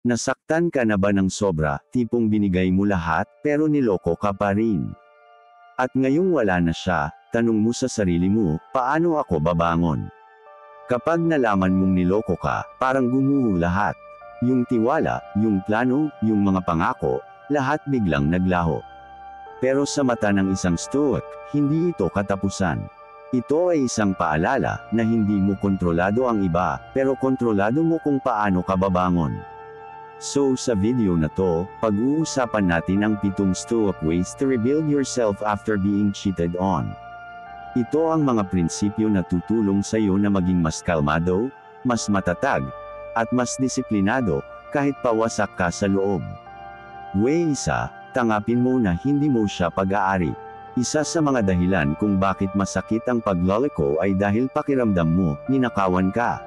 Nasaktan ka na ba ng sobra, tipong binigay mo lahat, pero niloko ka pa rin? At ngayong wala na siya, tanong mo sa sarili mo, paano ako babangon? Kapag nalaman mong niloko ka, parang gumuho lahat. Yung tiwala, yung plano, yung mga pangako, lahat biglang naglaho. Pero sa mata ng isang Stoic, hindi ito katapusan. Ito ay isang paalala, na hindi mo kontrolado ang iba, pero kontrolado mo kung paano ka babangon. So sa video na to, pag-uusapan natin ang 7 Stoic ways to rebuild yourself after being cheated on. Ito ang mga prinsipyo na tutulong sa iyo na maging mas kalmado, mas matatag, at mas disiplinado, kahit pawasak ka sa loob. Way 1, tanggapin mo na hindi mo siya pag-aari. Isa sa mga dahilan kung bakit masakit ang pagloloko ay dahil pakiramdam mo, ninakawan ka.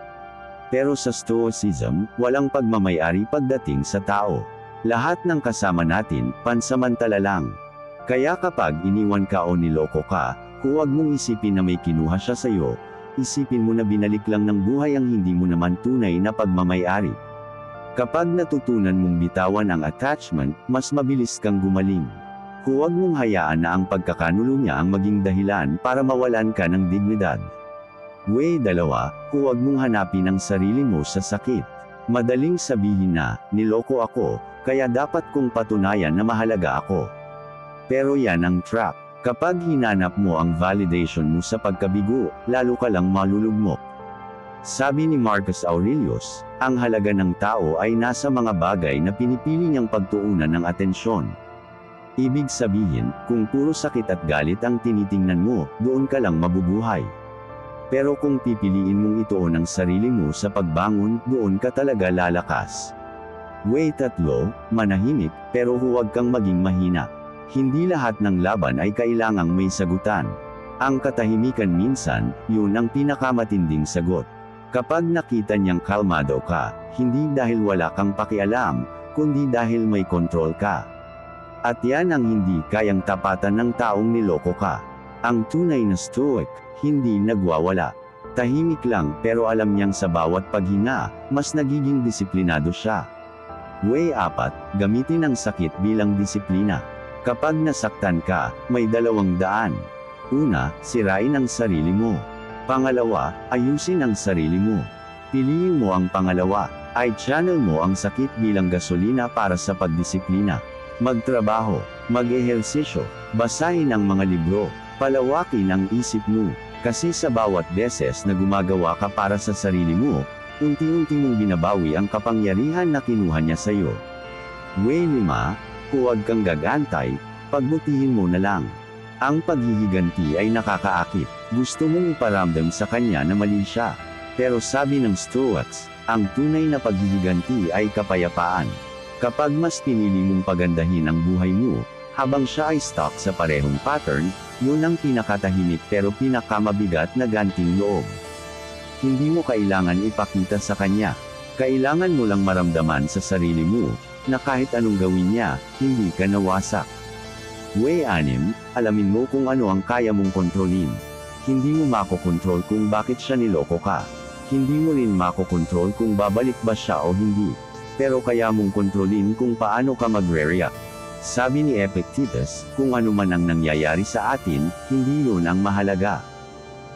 Pero sa Stoicism, walang pagmamayari pagdating sa tao. Lahat ng kasama natin, pansamantala lang. Kaya kapag iniwan ka o niloko ka, huwag mong isipin na may kinuha siya sa iyo, isipin mo na binalik lang ng buhay ang hindi mo naman tunay na pagmamayari. Kapag natutunan mong bitawan ang attachment, mas mabilis kang gumaling. Huwag mong hayaan na ang pagkakanulo niya ang maging dahilan para mawalan ka ng dignidad. Way 2, huwag mong hanapin ang sarili mo sa sakit. Madaling sabihin na, niloko ako, kaya dapat kong patunayan na mahalaga ako. Pero yan ang trap. Kapag hinanap mo ang validation mo sa pagkabigo, lalo ka lang malulugmok. Sabi ni Marcus Aurelius, ang halaga ng tao ay nasa mga bagay na pinipili niyang pagtuunan ng atensyon. Ibig sabihin, kung puro sakit at galit ang tinitingnan mo, doon ka lang mabubuhay. Pero kung pipiliin mong ituon ang sarili mo sa pagbangon, doon ka talaga lalakas. Way 3, manahimik, pero huwag kang maging mahina. Hindi lahat ng laban ay kailangang may sagutan. Ang katahimikan minsan, yun ang pinakamatinding sagot. Kapag nakita niyang kalmado ka, hindi dahil wala kang pakialam, kundi dahil may kontrol ka. At yan ang hindi kayang tapatan ng taong niloko ka. Ang tunay na Stoic, hindi nagwawala. Tahimik lang pero alam niyang sa bawat paghinga, mas nagiging disiplinado siya. Way 4, gamitin ang sakit bilang disiplina. Kapag nasaktan ka, may 2 daan. Una, sirain ang sarili mo. Pangalawa, ayusin ang sarili mo. Piliin mo ang pangalawa, ay channel mo ang sakit bilang gasolina para sa pagdisiplina. Magtrabaho, mag-ehersisyo, basahin ang mga libro, palawakin ang isip mo. Kasi sa bawat beses na gumagawa ka para sa sarili mo, unti-unti mong binabawi ang kapangyarihan na kinuha niya sa iyo. Way 5, huwag kang gagantay, pagbutihin mo na lang. Ang paghihiganti ay nakakaakit. Gusto mong iparamdam sa kanya na mali siya. Pero sabi ng Stoics, ang tunay na paghihiganti ay kapayapaan. Kapag mas pinili mong pagandahin ang buhay mo, habang siya ay stuck sa parehong pattern, yun ang pinakatahimik pero pinakamabigat na ganting loob. Hindi mo kailangan ipakita sa kanya. Kailangan mo lang maramdaman sa sarili mo, na kahit anong gawin niya, hindi ka nawasak. Way 6, alamin mo kung ano ang kaya mong kontrolin. Hindi mo makokontrol kung bakit siya niloko ka. Hindi mo rin makokontrol kung babalik ba siya o hindi. Pero kaya mong kontrolin kung paano ka magre-react. Sabi ni Epictetus, kung ano man ang nangyayari sa atin, hindi yun ang mahalaga.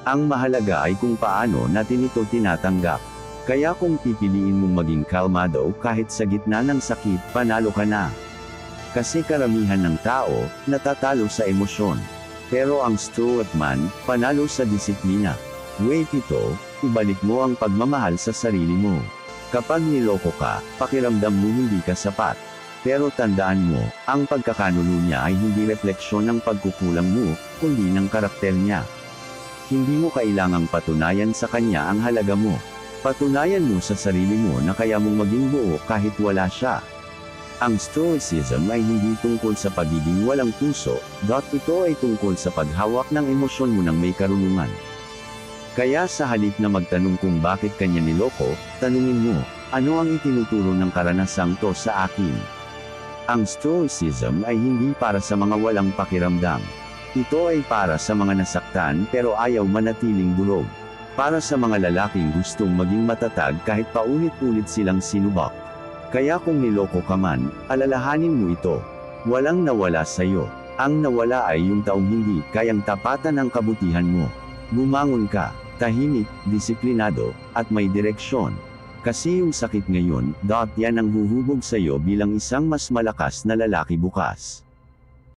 Ang mahalaga ay kung paano natin ito tinatanggap. Kaya kung pipiliin mong maging kalmado kahit sa gitna ng sakit, panalo ka na. Kasi karamihan ng tao, natatalo sa emosyon. Pero ang Stoic man, panalo sa disiplina. Way 7, ibalik mo ang pagmamahal sa sarili mo. Kapag niloko ka, pakiramdam mo hindi ka sapat. Pero tandaan mo, ang pagkakanulo niya ay hindi refleksyon ng pagkukulang mo, kundi ng karakter niya. Hindi mo kailangang patunayan sa kanya ang halaga mo. Patunayan mo sa sarili mo na kaya mong maging buo kahit wala siya. Ang Stoicism ay hindi tungkol sa pagiging walang puso, ito ay tungkol sa paghawak ng emosyon mo ng may karunungan. Kaya sa halip na magtanong kung bakit kanya niloko, tanungin mo, ano ang itinuturo ng karanasang to sa akin? Ang Stoicism ay hindi para sa mga walang pakiramdam. Ito ay para sa mga nasaktan pero ayaw manatiling durog. Para sa mga lalaking gustong maging matatag kahit paulit-ulit silang sinubak. Kaya kung niloko ka man, alalahanin mo ito. Walang nawala sa'yo. Ang nawala ay yung taong hindi kayang tapatan ang kabutihan mo. Bumangon ka, tahimik, disiplinado, at may direksyon. Kasi yung sakit ngayon, yan ang huhubog sa'yo bilang isang mas malakas na lalaki bukas.